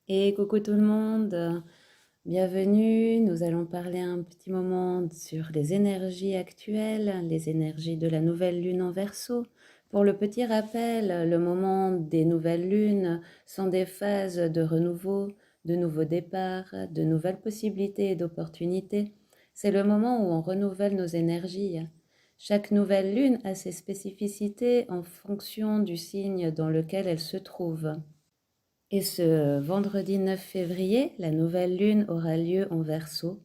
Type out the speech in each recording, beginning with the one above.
Et coucou tout le monde, bienvenue. Nous allons parler un petit moment sur les énergies actuelles, les énergies de la nouvelle lune en Verseau. Pour le petit rappel, le moment des nouvelles lunes sont des phases de renouveau, de nouveaux départs, de nouvelles possibilités et d'opportunités. C'est le moment où on renouvelle nos énergies. Chaque nouvelle lune a ses spécificités en fonction du signe dans lequel elle se trouve. Et ce vendredi 9 février, la nouvelle lune aura lieu en Verseau,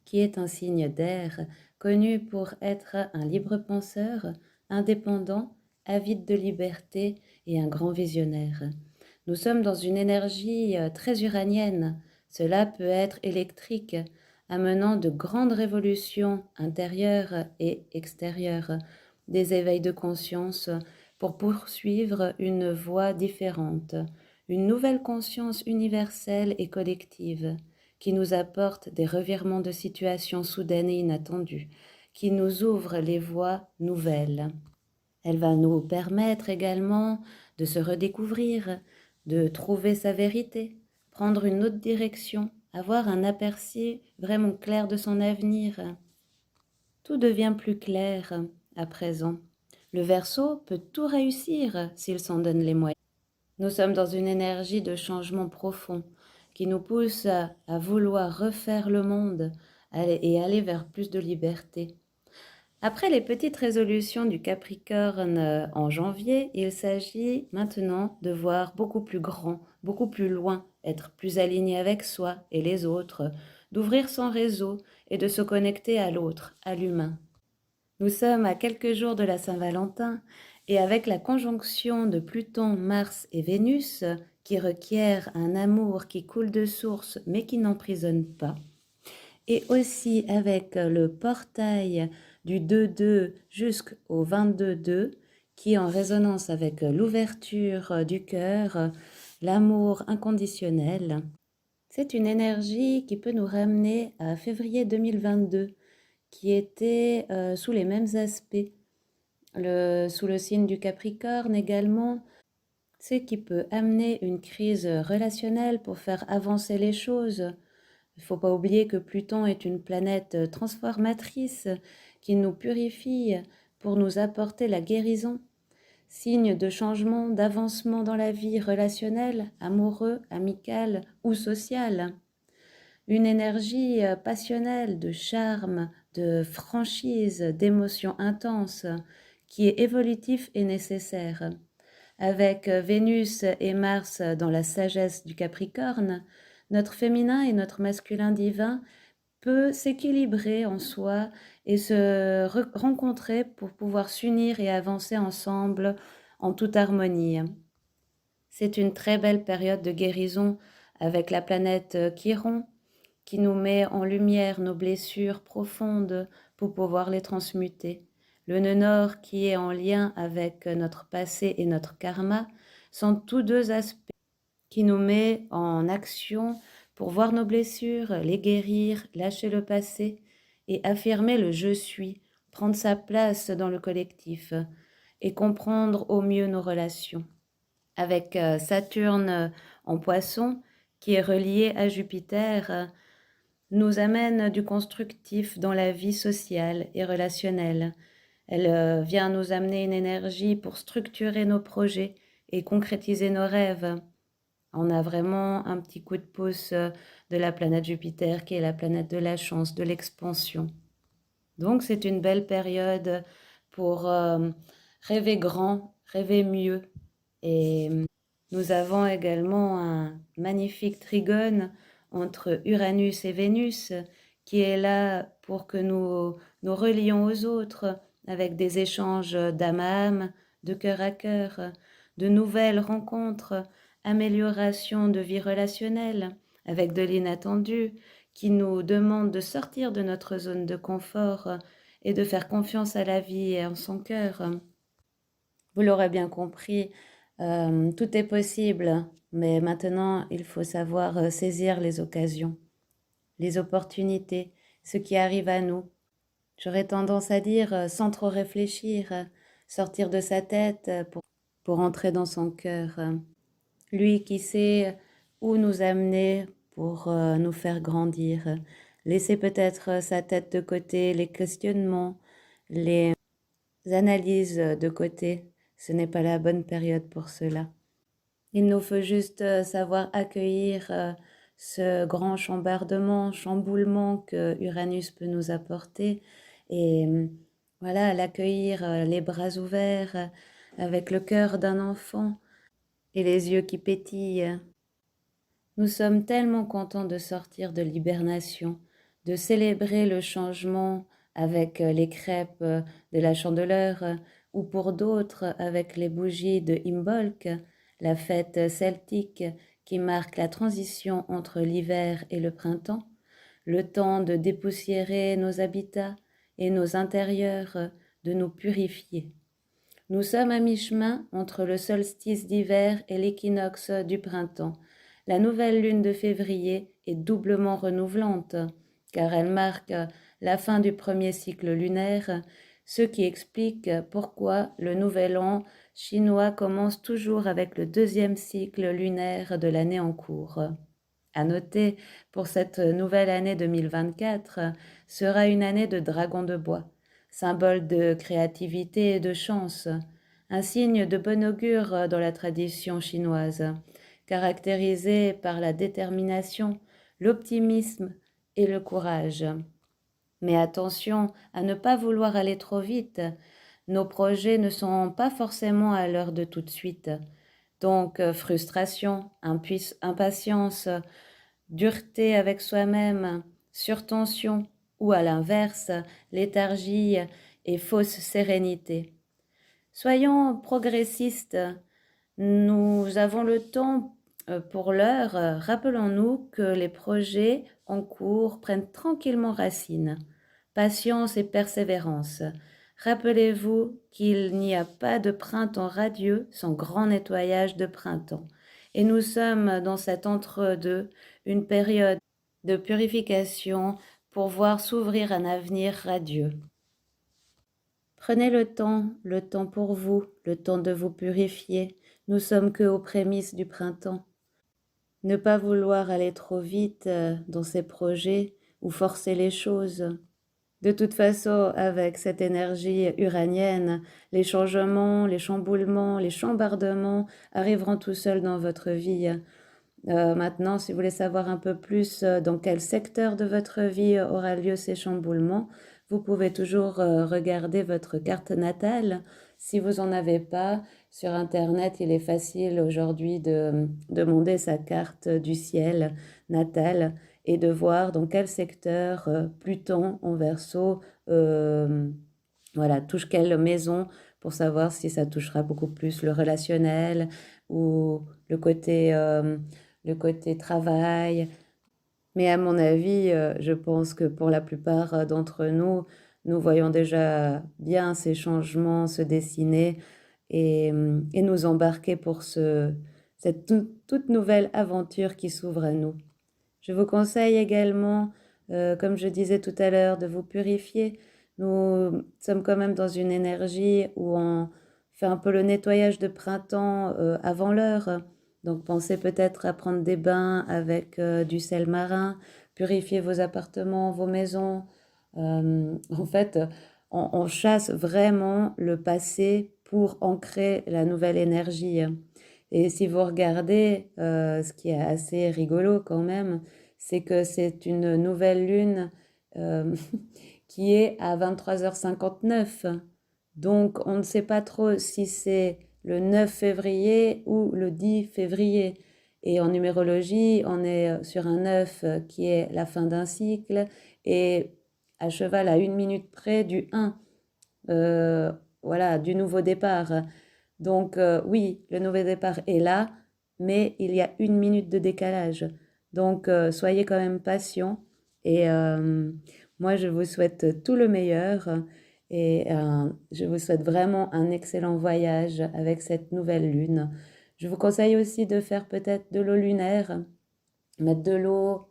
qui est un signe d'air, connu pour être un libre penseur, indépendant, avide de liberté et un grand visionnaire. Nous sommes dans une énergie très uranienne. Cela peut être électrique, amenant de grandes révolutions intérieures et extérieures, des éveils de conscience pour poursuivre une voie différente, une nouvelle conscience universelle et collective qui nous apporte des revirements de situation soudaines et inattendues, qui nous ouvre les voies nouvelles. Elle va nous permettre également de se redécouvrir, de trouver sa vérité, prendre une autre direction, avoir un aperçu vraiment clair de son avenir. Tout devient plus clair à présent. Le Verseau peut tout réussir s'il s'en donne les moyens. Nous sommes dans une énergie de changement profond qui nous pousse à vouloir refaire le monde et aller vers plus de liberté. Après les petites résolutions du Capricorne en janvier, il s'agit maintenant de voir beaucoup plus grand, beaucoup plus loin, être plus aligné avec soi et les autres, d'ouvrir son réseau et de se connecter à l'autre, à l'humain. Nous sommes à quelques jours de la Saint-Valentin et avec la conjonction de Pluton, Mars et Vénus qui requiert un amour qui coule de source mais qui n'emprisonne pas, et aussi avec le portail du 2-2 jusqu'au 22-2 qui est en résonance avec l'ouverture du cœur, l'amour inconditionnel. C'est une énergie qui peut nous ramener à février 2022 qui était sous les mêmes aspects. Sous le signe du Capricorne également, c'est qui peut amener une crise relationnelle pour faire avancer les choses. Il ne faut pas oublier que Pluton est une planète transformatrice qui nous purifie pour nous apporter la guérison, signe de changement, d'avancement dans la vie relationnelle, amoureux, amicale ou sociale. Une énergie passionnelle, de charme, de franchise, d'émotions intenses, qui est évolutif et nécessaire. Avec Vénus et Mars dans la sagesse du Capricorne, notre féminin et notre masculin divin peut s'équilibrer en soi et se rencontrer pour pouvoir s'unir et avancer ensemble en toute harmonie. C'est une très belle période de guérison avec la planète Chiron qui nous met en lumière nos blessures profondes pour pouvoir les transmuter. Le nœud nord qui est en lien avec notre passé et notre karma sont tous deux aspects qui nous met en action pour voir nos blessures, les guérir, lâcher le passé et affirmer le je suis, prendre sa place dans le collectif et comprendre au mieux nos relations. Avec Saturne en poisson qui est relié à Jupiter, nous amène du constructif dans la vie sociale et relationnelle. Elle vient nous amener une énergie pour structurer nos projets et concrétiser nos rêves. On a vraiment un petit coup de pouce de la planète Jupiter qui est la planète de la chance, de l'expansion. Donc c'est une belle période pour rêver grand, rêver mieux. Et nous avons également un magnifique trigone entre Uranus et Vénus qui est là pour que nous relions aux autres avec des échanges d'âme à âme, de cœur à cœur, de nouvelles rencontres, amélioration de vie relationnelle avec de l'inattendu qui nous demande de sortir de notre zone de confort et de faire confiance à la vie et en son cœur. Vous l'aurez bien compris, tout est possible, mais maintenant il faut savoir saisir les occasions, les opportunités, ce qui arrive à nous. J'aurais tendance à dire sans trop réfléchir, sortir de sa tête pour entrer dans son cœur. Lui qui sait où nous amener pour nous faire grandir. Laisser peut-être sa tête de côté, les questionnements, les analyses de côté. Ce n'est pas la bonne période pour cela. Il nous faut juste savoir accueillir ce grand chamboulement que Uranus peut nous apporter et voilà, l'accueillir les bras ouverts avec le cœur d'un enfant et les yeux qui pétillent. Nous sommes tellement contents de sortir de l'hibernation, de célébrer le changement avec les crêpes de la Chandeleur ou pour d'autres avec les bougies de Imbolc, la fête celtique qui marque la transition entre l'hiver et le printemps, le temps de dépoussiérer nos habitats et nos intérieurs, de nous purifier. Nous sommes à mi-chemin entre le solstice d'hiver et l'équinoxe du printemps. La nouvelle lune de février est doublement renouvelante, car elle marque la fin du premier cycle lunaire, ce qui explique pourquoi le nouvel an chinois commence toujours avec le deuxième cycle lunaire de l'année en cours. À noter, pour cette nouvelle année 2024, sera une année de dragon de bois, symbole de créativité et de chance, un signe de bon augure dans la tradition chinoise, caractérisé par la détermination, l'optimisme et le courage. Mais attention à ne pas vouloir aller trop vite. Nos projets ne sont pas forcément à l'heure de tout de suite. Donc, frustration, impatience, dureté avec soi-même, surtension ou à l'inverse, léthargie et fausse sérénité. Soyons progressistes, nous avons le temps pour l'heure. Rappelons-nous que les projets en cours prennent tranquillement racine. Patience et persévérance. Rappelez-vous qu'il n'y a pas de printemps radieux sans grand nettoyage de printemps. Et nous sommes dans cet entre-deux, une période de purification pour voir s'ouvrir un avenir radieux. Prenez le temps pour vous, le temps de vous purifier. Nous sommes que aux prémices du printemps. Ne pas vouloir aller trop vite dans ces projets ou forcer les choses. De toute façon, avec cette énergie uranienne, les changements, les chamboulements, les chambardements arriveront tout seuls dans votre vie. Maintenant, si vous voulez savoir un peu plus dans quel secteur de votre vie aura lieu ces chamboulements, vous pouvez toujours regarder votre carte natale. Si vous n'en avez pas, sur Internet, il est facile aujourd'hui de demander sa carte du ciel natale et de voir dans quel secteur Pluton en Verseau voilà, touche quelle maison pour savoir si ça touchera beaucoup plus le relationnel ou le côté travail. Mais à mon avis, je pense que pour la plupart d'entre nous, nous voyons déjà bien ces changements se dessiner et nous embarquer pour cette toute nouvelle aventure qui s'ouvre à nous. Je vous conseille également, comme je disais tout à l'heure, de vous purifier. Nous sommes quand même dans une énergie où on fait un peu le nettoyage de printemps avant l'heure. Donc pensez peut-être à prendre des bains avec du sel marin, purifier vos appartements, vos maisons. En fait, on chasse vraiment le passé pour ancrer la nouvelle énergie. Et si vous regardez, ce qui est assez rigolo quand même, c'est que c'est une nouvelle lune qui est à 23h59. Donc, on ne sait pas trop si c'est le 9 février ou le 10 février. Et en numérologie, on est sur un 9 qui est la fin d'un cycle et à cheval à 1 minute près du 1, voilà, du nouveau départ. Donc oui, le nouveau départ est là, mais il y a 1 minute de décalage. Donc soyez quand même patient et moi je vous souhaite tout le meilleur et je vous souhaite vraiment un excellent voyage avec cette nouvelle lune. Je vous conseille aussi de faire peut-être de l'eau lunaire, mettre de l'eau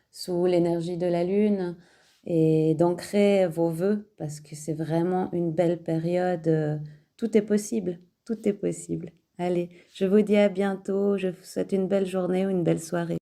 sous l'énergie de la lune et d'ancrer vos vœux parce que c'est vraiment une belle période. Tout est possible, tout est possible. Allez, je vous dis à bientôt. Je vous souhaite une belle journée ou une belle soirée.